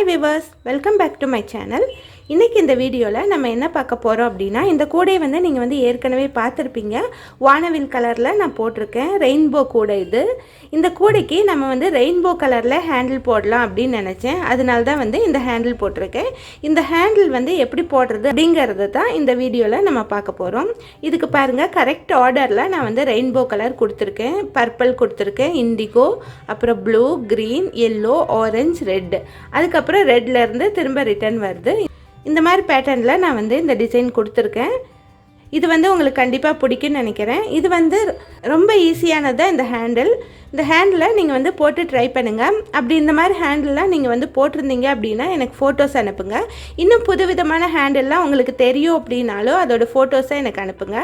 Hi viewers, welcome back to my channel. இன்னைக்கு இந்த வீடியோல நம்ம என்ன பார்க்க போறோம் அப்படினா இந்த கூடை வந்து நீங்க வந்து ஏற்கனவே பார்த்திருப்பீங்க. வானவில் கலர்ல நான் போட்டுருக்கேன். ரெயின்போ கூடை இது. இந்த கூடைக்கு நம்ம வந்து ரெயின்போ கலர்ல ஹேண்டில் போடலாம் அப்படி நினைச்சேன். அதனால தான் வந்து இந்த ஹேண்டில் போட்டுருக்கேன். இந்த ஹேண்டில் வந்து எப்படி போடுறது அப்படிங்கறத தான் இந்த வீடியோல நம்ம பார்க்க போறோம். இதுக்கு பாருங்க கரெக்ட் ஆர்டர்ல நான் வந்து ரெயின்போ கலர் கொடுத்திருக்கேன். பர்பிள் கொடுத்திருக்கேன், இண்டிகோ, அப்புறம் blue, green, yellow, orange, red. அதுக்கு அப்புறம் ரெட்ல இருந்து திரும்ப ரிட்டர்ன் வருது. இந்த மாதிரி பேட்டர்னில் நான் வந்து இந்த டிசைன் கொடுத்துருக்கேன். இது வந்து உங்களுக்கு கண்டிப்பாக பிடிக்கும்னு நினைக்கிறேன். இது வந்து ரொம்ப ஈஸியானது இந்த ஹேண்டில். இந்த ஹேண்டில் நீங்கள் வந்து போட்டு ட்ரை பண்ணுங்கள். அப்படி இந்த மாதிரி ஹேண்டில்லாம் நீங்கள் வந்து போட்டிருந்தீங்க அப்படின்னா எனக்கு ஃபோட்டோஸ் அனுப்புங்க. இன்னும் புதுவிதமான ஹேண்டில்லாம் உங்களுக்கு தெரியும் அப்படின்னாலும் அதோட ஃபோட்டோஸை எனக்கு அனுப்புங்க.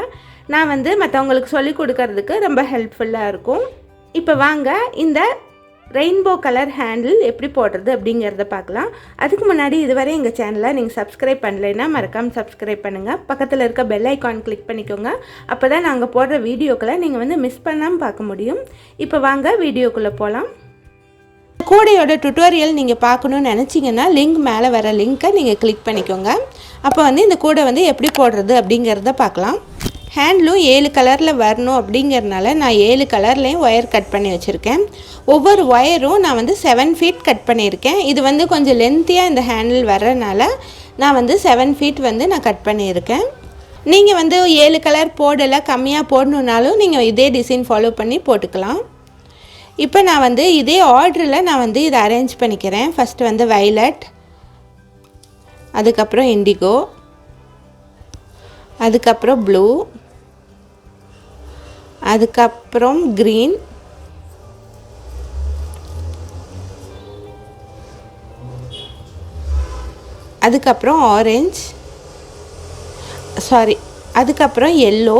நான் வந்து மற்றவங்களுக்கு சொல்லிக் கொடுக்கறதுக்கு ரொம்ப ஹெல்ப்ஃபுல்லாக இருக்கும். இப்போ வாங்க இந்த ரெயின்போ கலர் ஹேண்டில் எப்படி போடுறது அப்படிங்கிறத பார்க்கலாம். அதுக்கு முன்னாடி இதுவரை எங்கள் சேனலை நீங்கள் சப்ஸ்கிரைப் பண்ணலைன்னா மறக்காமல் சப்ஸ்கிரைப் பண்ணுங்கள். பக்கத்தில் இருக்க பெல் ஐக்கான் கிளிக் பண்ணிக்கோங்க. அப்போ தான் நாங்கள் போடுற வீடியோக்களை நீங்கள் வந்து மிஸ் பண்ணாமல் பார்க்க முடியும். இப்போ வாங்க வீடியோக்குள்ளே போகலாம். கூடையோட டுட்டோரியல் நீங்கள் பார்க்கணுன்னு நினச்சிங்கன்னா லிங்க் மேலே வர லிங்க்கை நீங்கள் கிளிக் பண்ணிக்கோங்க. அப்போ வந்து இந்த கூடை வந்து எப்படி போடுறது அப்படிங்கிறத பார்க்கலாம். ஹேண்ட்லும் 7 கலரில் வரணும் அப்படிங்கிறதுனால நான் 7 கலர்லேயும் ஒயர் கட் பண்ணி வச்சுருக்கேன். ஒவ்வொரு ஒயரும் நான் வந்து 7 ஃபீட் கட் பண்ணியிருக்கேன். இது வந்து கொஞ்சம் லென்த்தியாக இந்த ஹேண்டில் வர்றதுனால நான் வந்து 7 ஃபீட் வந்து நான் கட் பண்ணியிருக்கேன். நீங்கள் வந்து 7 கலர் போடலை, கம்மியாக போடணுன்னாலும் நீங்கள் இதே டிசைன் ஃபாலோ பண்ணி போட்டுக்கலாம். இப்போ நான் வந்து இதே ஆர்டரில் நான் வந்து இதை அரேஞ்ச் பண்ணிக்கிறேன். ஃபஸ்ட்டு வந்து வைலட், அதுக்கப்புறம் இண்டிகோ, அதுக்கப்புறம் ப்ளூ, அதுக்கப்புறம் க்ரீன், அதுக்கப்புறம் ஆரஞ்சு, அதுக்கப்புறம் எல்லோ,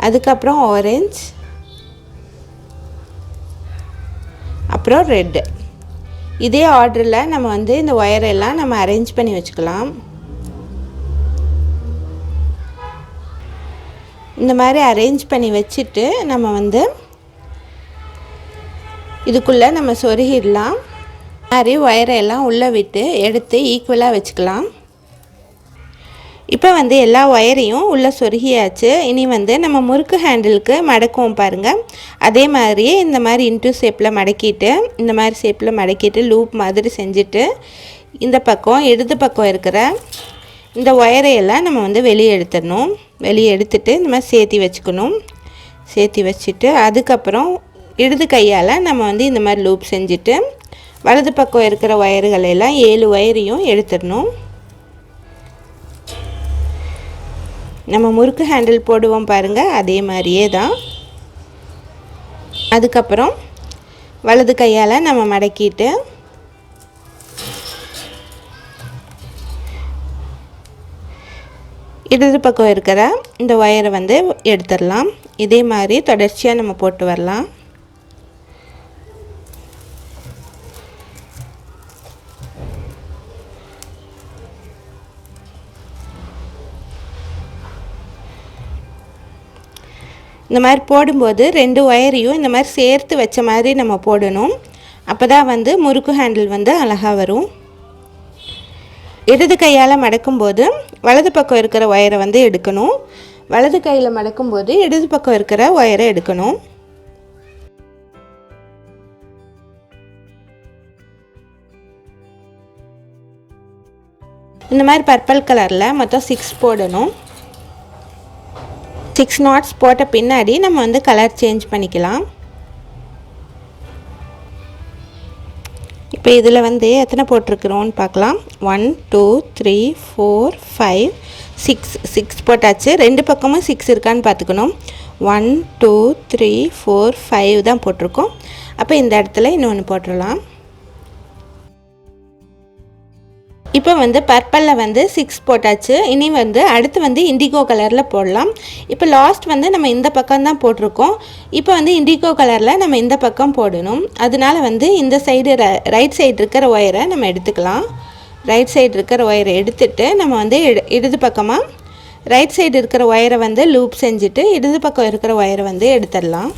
அதுக்கப்புறம் ஆரஞ்சு, அப்புறம் ரெட்டு. இதே ஆர்டரில் நம்ம வந்து இந்த ஒயரெல்லாம் நம்ம அரேஞ்ச் பண்ணி வச்சுக்கலாம். இந்த மாதிரி அரேஞ்ச் பண்ணி வச்சுட்டு நம்ம வந்து இதுக்குள்ளே நம்ம சொருகிடலாம். மாதிரி ஒயரெல்லாம் உள்ளே விட்டு எடுத்து ஈக்குவலாக வச்சுக்கலாம். இப்போ வந்து எல்லா ஒயரையும் உள்ளே சொருகியாச்சு. இனி வந்து நம்ம முறுக்கு ஹேண்டிலுக்கு மடக்குவோம் பாருங்கள். அதே மாதிரியே இந்த மாதிரி இன்ட்டு ஷேப்பில் மடக்கிட்டு இந்த மாதிரி ஷேப்பில் மடக்கிட்டு லூப் மாதிரி செஞ்சுட்டு இந்த பக்கம் இடது பக்கம் இருக்கிற இந்த ஒயரையெல்லாம் நம்ம வந்து வெளியே எடுத்துடணும். வெளியே எடுத்துட்டு இந்த மாதிரி சேர்த்தி வச்சுக்கணும். சேர்த்தி வச்சுட்டு அதுக்கப்புறம் இடது கையால் நம்ம வந்து இந்த மாதிரி லூப் செஞ்சுட்டு வலது பக்கம் இருக்கிற ஒயர்களெல்லாம் 7 ஒயரையும் எடுத்துடணும். நம்ம முறுக்கு ஹேண்டில் போடுவோம் பாருங்கள், அதே மாதிரியே தான். அதுக்கப்புறம் வலது கையால் நம்ம மடக்கிட்டு இடது பக்கம் இருக்கிற இந்த ஒயரை வந்து எடுத்துடலாம். இதே மாதிரி தொடர்ச்சியாக நம்ம போட்டு வரலாம். இந்த மாதிரி போடும்போது 2 ஒயரையும் இந்த மாதிரி சேர்த்து வச்ச மாதிரி நம்ம போடணும். அப்போ தான் வந்து முறுக்கு ஹேண்டில் வந்து அழகாக வரும். இடது கையால் மடக்கும்போது வலது பக்கம் இருக்கிற ஒயரை வந்து எடுக்கணும். வலது கையில் மடக்கும்போது இடது பக்கம் இருக்கிற ஒயரை எடுக்கணும். இந்த மாதிரி பர்பிள் கலரில் மொத்தம் 6 போடணும். 6 நாட்ஸ் போட்ட பின்னாடி நம்ம வந்து கலர் சேஞ்ச் பண்ணிக்கலாம். இப்போ இதில் வந்து எத்தனை போட்டிருக்கிறோன்னு பார்க்கலாம். 1 2 3 4 5 6 போட்டாச்சு. 2 பக்கமும் 6 இருக்கான்னு பார்த்துக்கணும். 1 2 3 4 5 தான் போட்டிருக்கோம். அப்போ இந்த இடத்துல இன்னொன்று போட்டுடலாம். இப்போ வந்து பர்பிளில் வந்து 6 போட்டாச்சு. இனி வந்து அடுத்து வந்து இண்டிகோ கலரில் போடலாம். இப்போ லாஸ்ட் வந்து நம்ம இந்த பக்கம் தான் போட்டிருக்கோம். இப்போ வந்து இண்டிகோ கலரில் நம்ம இந்த பக்கம் போடணும். அதனால வந்து இந்த சைடு ரைட் சைடு இருக்கிற ஒயரை நம்ம எடுத்துக்கலாம். ரைட் சைடு இருக்கிற ஒயரை எடுத்துட்டு நம்ம வந்து இடது பக்கமாக ரைட் சைடு இருக்கிற ஒயரை வந்து லூப் செஞ்சுட்டு இடது பக்கம் இருக்கிற ஒயரை வந்து எடுத்துடலாம்.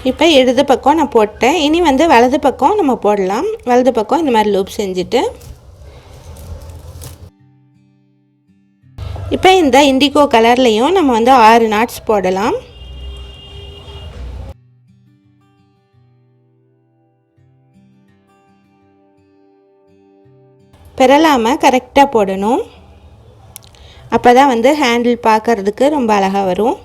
இப்போ இடது பக்கம் நான் போட்டேன். இனி வந்து வலது பக்கம் நம்ம போடலாம். வலது பக்கம் இந்த மாதிரி லூப் செஞ்சுட்டு இப்போ இந்த இண்டிகோ கலர்லேயும் நம்ம வந்து 6 நாட்ஸ் போடலாம். பெறலாமல் கரெக்டாக போடணும். அப்போ தான் வந்து ஹேண்டில் பார்க்குறதுக்கு ரொம்ப அழகாக வரும்.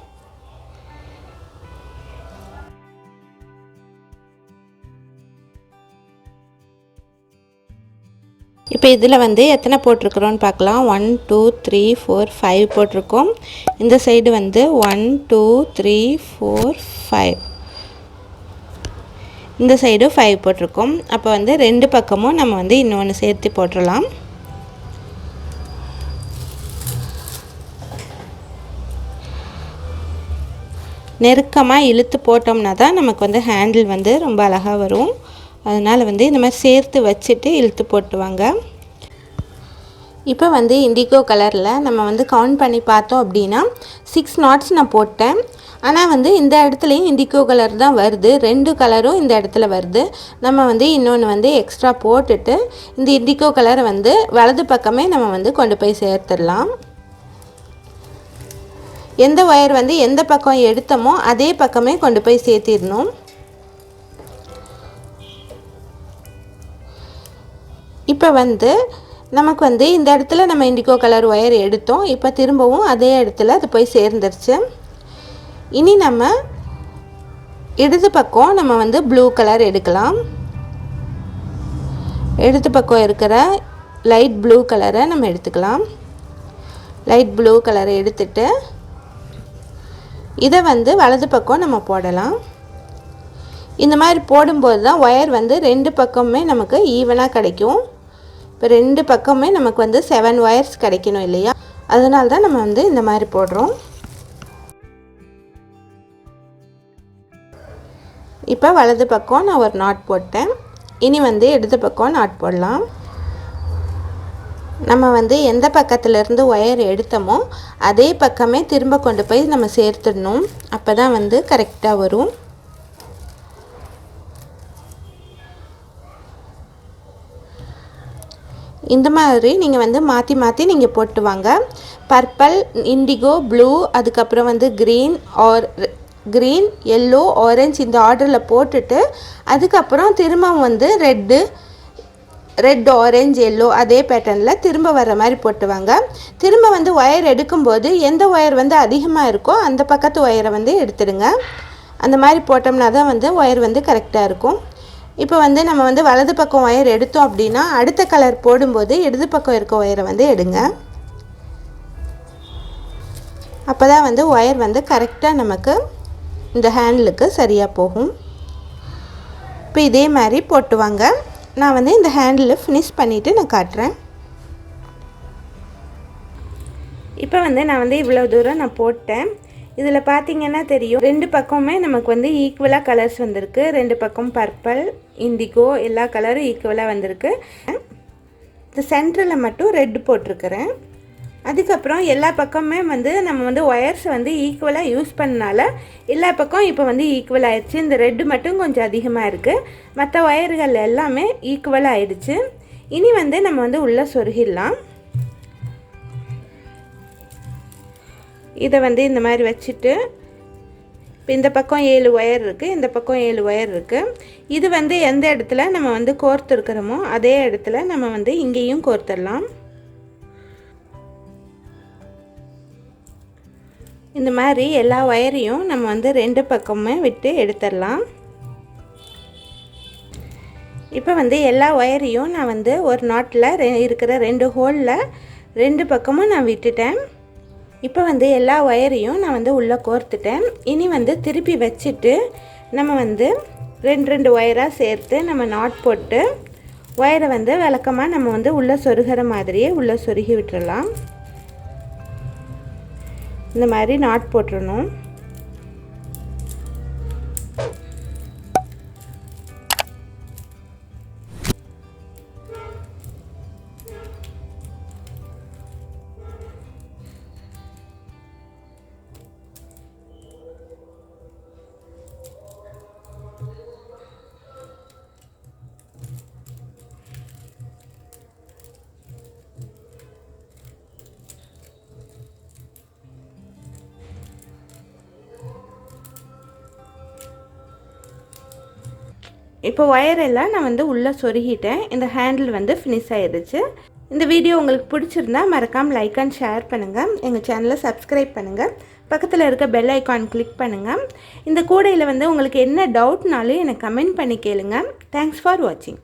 இப்போ இதில் வந்து எத்தனை போட்டிருக்கிறோன்னு பார்க்கலாம். 1 2 3 4 5 போட்டிருக்கோம். இந்த சைடு வந்து 1 2 3 4 5, இந்த சைடு 5 போட்டிருக்கோம். அப்போ வந்து 2 பக்கமும் நம்ம வந்து இன்னொன்று சேர்த்து போட்டுடலாம். நெருக்கமாக இழுத்து போட்டோம்னா தான் நமக்கு வந்து ஹேண்டில் வந்து ரொம்ப அழகாக வரும். அதனால் வந்து இந்த மாதிரி சேர்த்து வச்சுட்டு இழுத்து போட்டுவாங்க. இப்போ வந்து இண்டிகோ கலரில் நம்ம வந்து கவுண்ட் பண்ணி பார்த்தோம் அப்படின்னா 6 நாட்ஸ் நான் போட்டேன். ஆனால் வந்து இந்த இடத்துலையும் இண்டிகோ கலர் தான் வருது. 2 கலரும் இந்த இடத்துல வருது. நம்ம வந்து இன்னொன்று வந்து எக்ஸ்ட்ரா போட்டுட்டு இந்த இண்டிகோ கலரை வந்து வலது பக்கமே நம்ம வந்து கொண்டு போய் சேர்த்துடலாம். எந்த ஒயர் வந்து எந்த பக்கம் எடுத்தோமோ அதே பக்கமே கொண்டு போய் சேர்த்திடணும். இப்போ வந்து நமக்கு வந்து இந்த இடத்துல நம்ம இண்டிகோ கலர் ஒயர் எடுத்தோம். இப்போ திரும்பவும் அதே இடத்துல அது போய் சேர்ந்துருச்சு. இனி நம்ம இடது பக்கம் நம்ம வந்து ப்ளூ கலர் எடுக்கலாம். இடது பக்கம் இருக்கிற லைட் ப்ளூ கலரை நம்ம எடுத்துக்கலாம். லைட் ப்ளூ கலரை எடுத்துட்டு இதை வந்து வலது பக்கம் நம்ம போடலாம். இந்த மாதிரி போடும்போது தான் ஒயர் வந்து 2 பக்கமுமே நமக்கு ஈவனாக கிடைக்கும். இப்போ 2 பக்கமே நமக்கு வந்து 7 ஒயர்ஸ் கிடைக்கணும் இல்லையா? அதனால தான் நம்ம வந்து இந்த மாதிரி போடுறோம். இப்போ வலது பக்கம் நான் ஒரு நாட் போட்டேன். இனி வந்து இடது பக்கம் நாட் போடலாம். நம்ம வந்து எந்த பக்கத்துலேருந்து ஒயர் எடுத்தோமோ அதே பக்கமே திரும்ப கொண்டு போய் நம்ம சேர்த்துடணும். அப்போ தான் வந்து கரெக்டாக வரும். இந்த மாதிரி நீங்கள் வந்து மாற்றி மாற்றி நீங்கள் போட்டு வாங்க. பர்பிள், இண்டிகோ, ப்ளூ, அதுக்கப்புறம் வந்து க்ரீன், எல்லோ, ஆரஞ்சு இந்த ஆர்டரில் போட்டுட்டு அதுக்கப்புறம் திரும்பவும் வந்து ரெட், ஆரஞ்சு, எல்லோ அதே பேட்டர்னில் திரும்ப வர்ற மாதிரி போட்டுவாங்க. திரும்ப வந்து ஒயர் எடுக்கும்போது எந்த ஒயர் வந்து அதிகமாக இருக்கோ அந்த பக்கத்து ஒயரை வந்து எடுத்துடுங்க. அந்த மாதிரி போட்டோம்னா தான் வந்து ஒயர் வந்து கரெக்டாக இருக்கும். இப்போ வந்து நம்ம வந்து வலது பக்கம் ஒயர் எடுத்தோம் அப்படின்னா அடுத்த கலர் போடும்போது இடது பக்கம் இருக்க ஒயரை வந்து எடுங்க. அப்போ தான் வந்து ஒயர் வந்து கரெக்டாக நமக்கு இந்த ஹேண்டிலுக்கு சரியாக போகும். இப்போ இதே மாதிரி போட்டுவாங்க. நான் வந்து இந்த ஹேண்டில் ஃபினிஷ் பண்ணிவிட்டு நான் காட்டுறேன். இப்போ வந்து நான் வந்து இவ்வளோ தூரம் நான் போட்டேன். இதில் பார்த்தீங்கன்னா தெரியும் 2 பக்கமுமே நமக்கு வந்து ஈக்குவலாக கலர்ஸ் வந்திருக்கு. 2 பக்கம் பர்பிள், இண்டிகோ எல்லா கலரும் ஈக்குவலாக வந்திருக்கு. இந்த சென்டரில் மட்டும் ரெட் போட்டிருக்கிறேன். அதுக்கப்புறம் எல்லா பக்கமுமே வந்து நம்ம வந்து ஒயர்ஸ் வந்து ஈக்குவலாக யூஸ் பண்ணனால எல்லா பக்கம் இப்போ வந்து ஈக்குவல் ஆயிடுச்சு. இந்த ரெட்டு மட்டும் கொஞ்சம் அதிகமாக இருக்குது. மற்ற ஒயர்கள் எல்லாமே ஈக்குவலாக ஆயிடுச்சு. இனி வந்து நம்ம வந்து உள்ளே சொருகிடலாம். இதை வந்து இந்த மாதிரி வச்சுட்டு இப்போ இந்த பக்கம் 7 ஒயர் இருக்குது, இந்த பக்கம் 7 ஒயர் இருக்குது. இது வந்து எந்த இடத்துல நம்ம வந்து கோர்த்துருக்கிறோமோ அதே இடத்துல நம்ம வந்து இங்கேயும் கோர்த்துடலாம். இந்த மாதிரி எல்லா ஒயரையும் நம்ம வந்து 2 பக்கமுமே விட்டு எடுத்துடலாம். இப்போ வந்து எல்லா ஒயரையும் நான் வந்து ஒரு நாட்டில் இருக்கிற 2 ஹோலில் 2 பக்கமும் நான் விட்டுட்டேன். இப்போ வந்து எல்லா ஒயரையும் நான் வந்து உள்ளே கோர்த்துட்டேன். இனி வந்து திருப்பி வச்சுட்டு நம்ம வந்து 2 ஒயராக சேர்த்து நம்ம நாட் போட்டு ஒயரை வந்து விளக்கமாக நம்ம வந்து உள்ளே சொருகிற மாதிரியே உள்ளே சொருகி விட்டுறலாம். இந்த மாதிரி நாட் போட்டுறணும். இப்போ ஒயர் எல்லாம் நான் வந்து உள்ளே சொருகிட்டேன். இந்த ஹேண்டில் வந்து ஃபினிஷ் ஆயிடுச்சு. இந்த வீடியோ உங்களுக்கு பிடிச்சிருந்தா மறக்காமல் லைக் அண்ட் ஷேர் பண்ணுங்கள். எங்கள் சேனலை சப்ஸ்கிரைப் பண்ணுங்கள். பக்கத்தில் இருக்க பெல் ஐக்கான் கிளிக் பண்ணுங்கள். இந்த கூடையில் வந்து உங்களுக்கு என்ன டவுட்னாலும் எனக்கு கமெண்ட் பண்ணி கேளுங்க. தேங்க்ஸ் ஃபார் வாட்சிங்.